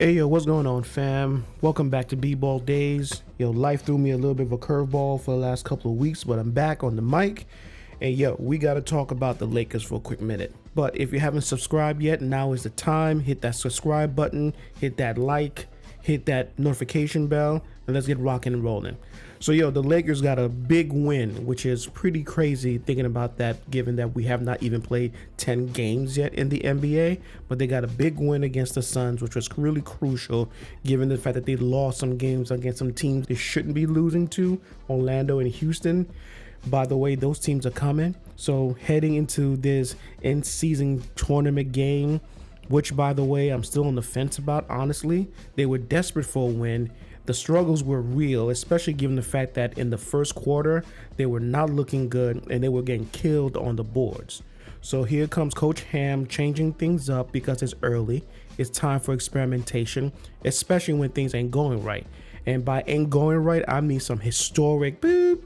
Hey yo, what's going on, fam? Welcome back to B-Ball Days. Yo, life threw me a little bit of a curveball for the last couple of weeks, but I'm back on the mic. And yo, we gotta talk about the Lakers for a quick minute. But if you haven't subscribed yet, now is the time. Hit that subscribe button, hit that like, hit that notification bell, and let's get rocking and rolling. So yo, the Lakers got a big win, which is pretty crazy thinking about that, given that we have not even played 10 games yet in the NBA. But they got a big win against the Suns, which was really crucial given the fact that they lost some games against some teams they shouldn't be losing to, Orlando and Houston. By the way, those teams are coming. So heading into this in-season tournament game, which by the way, I'm still on the fence about, honestly. They were desperate for a win. The struggles were real, especially given the fact that in the first quarter, they were not looking good and they were getting killed on the boards. So here comes Coach Ham changing things up because it's early. It's time for experimentation, especially when things ain't going right. And by ain't going right, I mean some historic boop.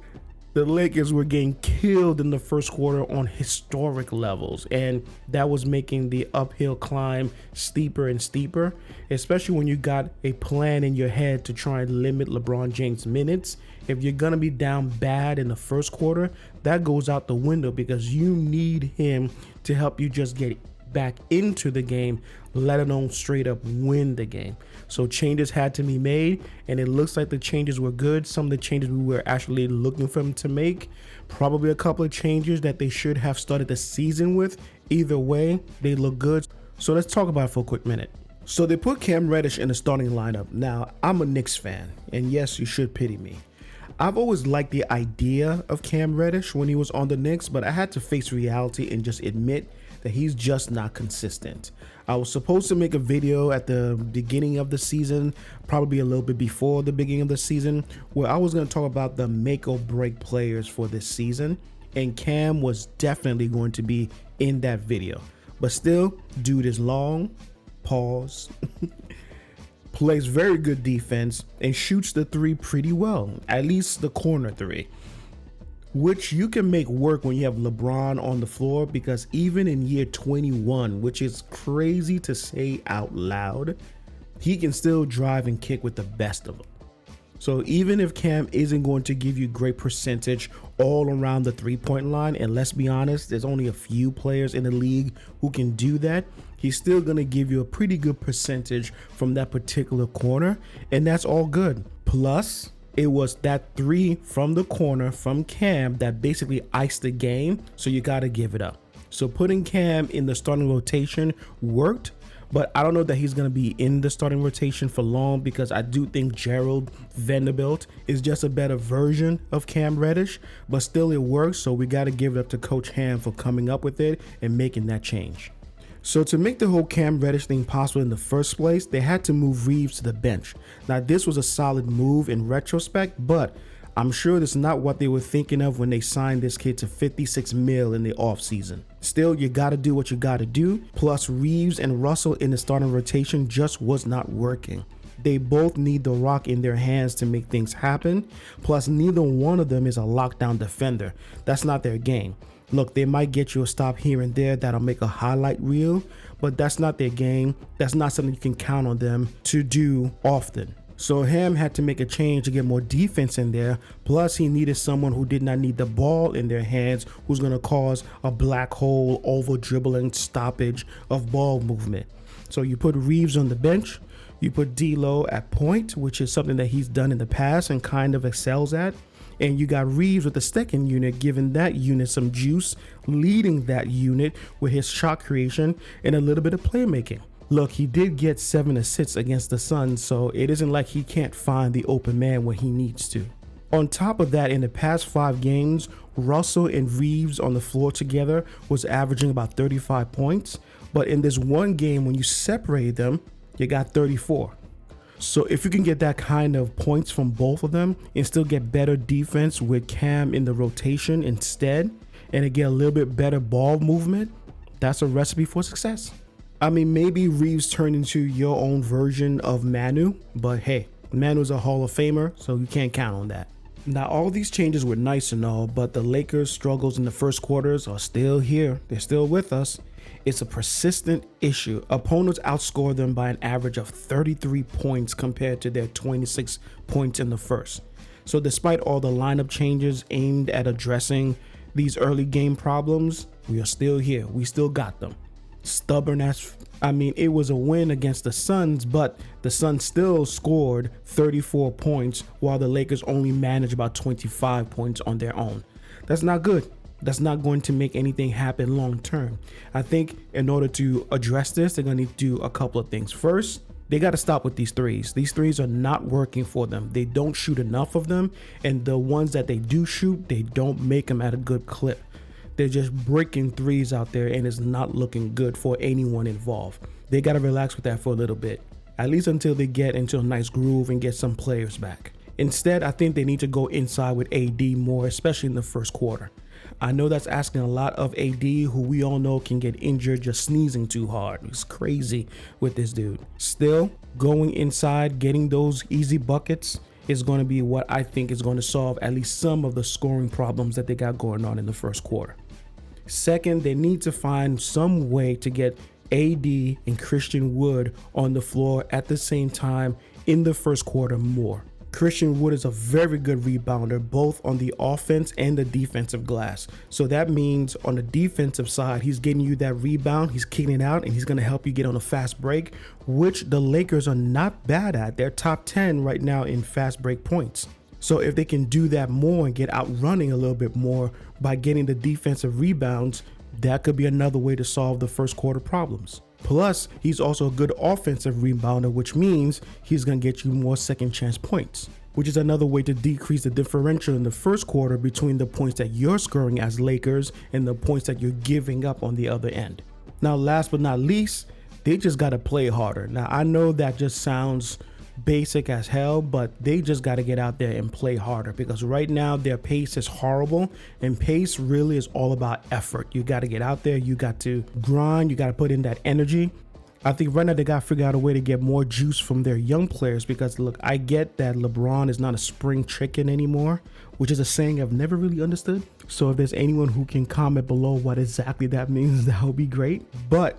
The Lakers were getting killed in the first quarter on historic levels, and that was making the uphill climb steeper and steeper, especially when you got a plan in your head to try and limit LeBron James' minutes. If you're going to be down bad in the first quarter, that goes out the window because you need him to help you just get back into the game, let alone straight up win the game. So changes had to be made, and it looks like the changes were good. Some of the changes we were actually looking for them to make, probably a couple of changes that they should have started the season with. Either way, they look good. So let's talk about it for a quick minute. So they put Cam Reddish in the starting lineup. Now, I'm a Knicks fan, and yes, you should pity me. I've always liked the idea of Cam Reddish when he was on the Knicks, but I had to face reality and just admit that he's just not consistent. I was supposed to make a video at the beginning of the season, probably a little bit before the beginning of the season, where I was going to talk about the make or break players for this season, and Cam was definitely going to be in that video. But still, dude is long, pause, plays very good defense, and shoots the three pretty well, at least the corner three, which you can make work when you have LeBron on the floor, because even in year 21, which is crazy to say out loud, he can still drive and kick with the best of them. So even if Cam isn't going to give you great percentage all around the three-point line, and let's be honest, there's only a few players in the league who can do that, he's still going to give you a pretty good percentage from that particular corner, and that's all good. Plus, it was that three from the corner from Cam that basically iced the game, so you got to give it up. So putting Cam in the starting rotation worked, but I don't know that he's going to be in the starting rotation for long, because I do think Gerald Vanderbilt is just a better version of Cam Reddish, but still it works, so we got to give it up to Coach Ham for coming up with it and making that change. So to make the whole Cam Reddish thing possible in the first place, they had to move Reeves to the bench. Now this was a solid move in retrospect, but I'm sure that's not what they were thinking of when they signed this kid to $56 million in the offseason. Still, you gotta do what you gotta do. Plus, Reeves and Russell in the starting rotation just was not working. They both need the rock in their hands to make things happen. Plus, neither one of them is a lockdown defender. That's not their game. Look, they might get you a stop here and there that'll make a highlight reel, but that's not their game. That's not something you can count on them to do often. So Ham had to make a change to get more defense in there. Plus, he needed someone who did not need the ball in their hands, who's going to cause a black hole over dribbling stoppage of ball movement. So you put Reeves on the bench. You put D'Lo at point, which is something that he's done in the past and kind of excels at. And you got Reeves with the second unit, giving that unit some juice, leading that unit with his shot creation and a little bit of playmaking. Look, he did get 7 assists against the Suns, so it isn't like he can't find the open man when he needs to. On top of that, in the past 5 games, Russell and Reeves on the floor together was averaging about 35 points. But in this one game, when you separated them, you got 34. So if you can get that kind of points from both of them and still get better defense with Cam in the rotation instead, and get a little bit better ball movement, that's a recipe for success. I mean, maybe Reeves turned into your own version of Manu, but hey, Manu's a Hall of Famer, so you can't count on that. Now, all these changes were nice and all, but the Lakers' struggles in the first quarters are still here. They're still with us. It's a persistent issue. Opponents outscore them by an average of 33 points compared to their 26 points in the first. So despite all the lineup changes aimed at addressing these early game problems, we are still here. We still got them. Stubborn as, it was a win against the Suns, but the Suns still scored 34 points while the Lakers only managed about 25 points on their own. That's not good. That's not going to make anything happen long term. I think in order to address this, they're going to need to do a couple of things. First, they got to stop with these threes. These threes are not working for them. They don't shoot enough of them, and the ones that they do shoot, they don't make them at a good clip. They're just breaking threes out there, and it's not looking good for anyone involved. They got to relax with that for a little bit, at least until they get into a nice groove and get some players back. Instead, I think they need to go inside with AD more, especially in the first quarter. I know that's asking a lot of AD, who we all know can get injured just sneezing too hard. It's crazy with this dude. Still, going inside, getting those easy buckets is going to be what I think is going to solve at least some of the scoring problems that they got going on in the first quarter. Second, they need to find some way to get AD and Christian Wood on the floor at the same time in the first quarter more. Christian Wood is a very good rebounder, both on the offense and the defensive glass. So that means on the defensive side, he's getting you that rebound, he's kicking it out, and he's going to help you get on a fast break, which the Lakers are not bad at. They're top 10 right now in fast break points. So if they can do that more and get out running a little bit more by getting the defensive rebounds, that could be another way to solve the first quarter problems. Plus, he's also a good offensive rebounder, which means he's going to get you more second chance points, which is another way to decrease the differential in the first quarter between the points that you're scoring as Lakers and the points that you're giving up on the other end. Now, last but not least, they just got to play harder. Now, I know that just sounds basic as hell, but they just got to get out there and play harder, because right now their pace is horrible, and pace really is all about effort. You got to get out there, you got to grind, you got to put in that energy. I think right now they got to figure out a way to get more juice from their young players, because look, I get that LeBron is not a spring chicken anymore, which is a saying I've never really understood. So if there's anyone who can comment below what exactly that means, that would be great. But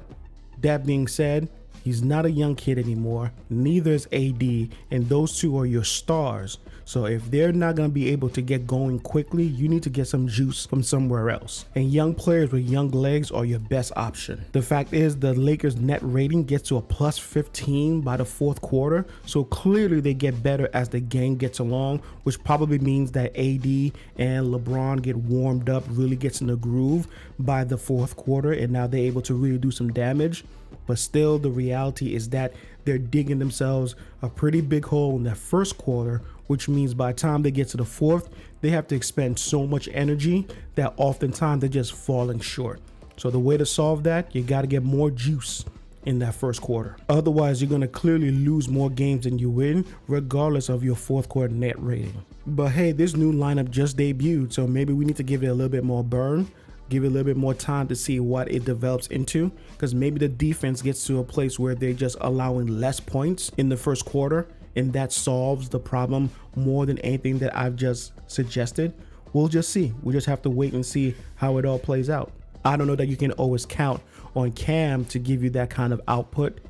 that being said, he's not a young kid anymore, neither is AD, and those two are your stars. So if they're not going to be able to get going quickly, you need to get some juice from somewhere else. And young players with young legs are your best option. The fact is, the Lakers net rating gets to a plus 15 by the fourth quarter. So clearly they get better as the game gets along, which probably means that AD and LeBron get warmed up, really gets in the groove by the fourth quarter, and now they're able to really do some damage. But still, the reality is that they're digging themselves a pretty big hole in that first quarter, which means by the time they get to the fourth, they have to expend so much energy that oftentimes they're just falling short. So the way to solve that, you got to get more juice in that first quarter. Otherwise, you're going to clearly lose more games than you win, regardless of your fourth quarter net rating. But hey, this new lineup just debuted, so maybe we need to give it a little bit more burn. Give it a little bit more time to see what it develops into, because maybe the defense gets to a place where they're just allowing less points in the first quarter, and that solves the problem more than anything that I've just suggested. We'll just see. We just have to wait and see how it all plays out. I don't know that you can always count on Cam to give you that kind of output,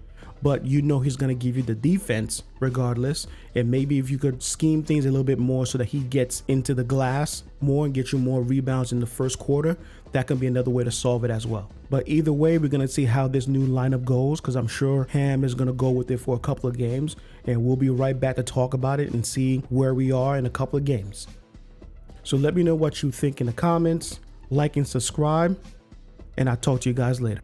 but you know he's going to give you the defense regardless. And maybe if you could scheme things a little bit more so that he gets into the glass more and get you more rebounds in the first quarter, that can be another way to solve it as well. But either way, we're going to see how this new lineup goes, because I'm sure Ham is going to go with it for a couple of games, and we'll be right back to talk about it and see where we are in a couple of games. So let me know what you think in the comments, like and subscribe, and I'll talk to you guys later.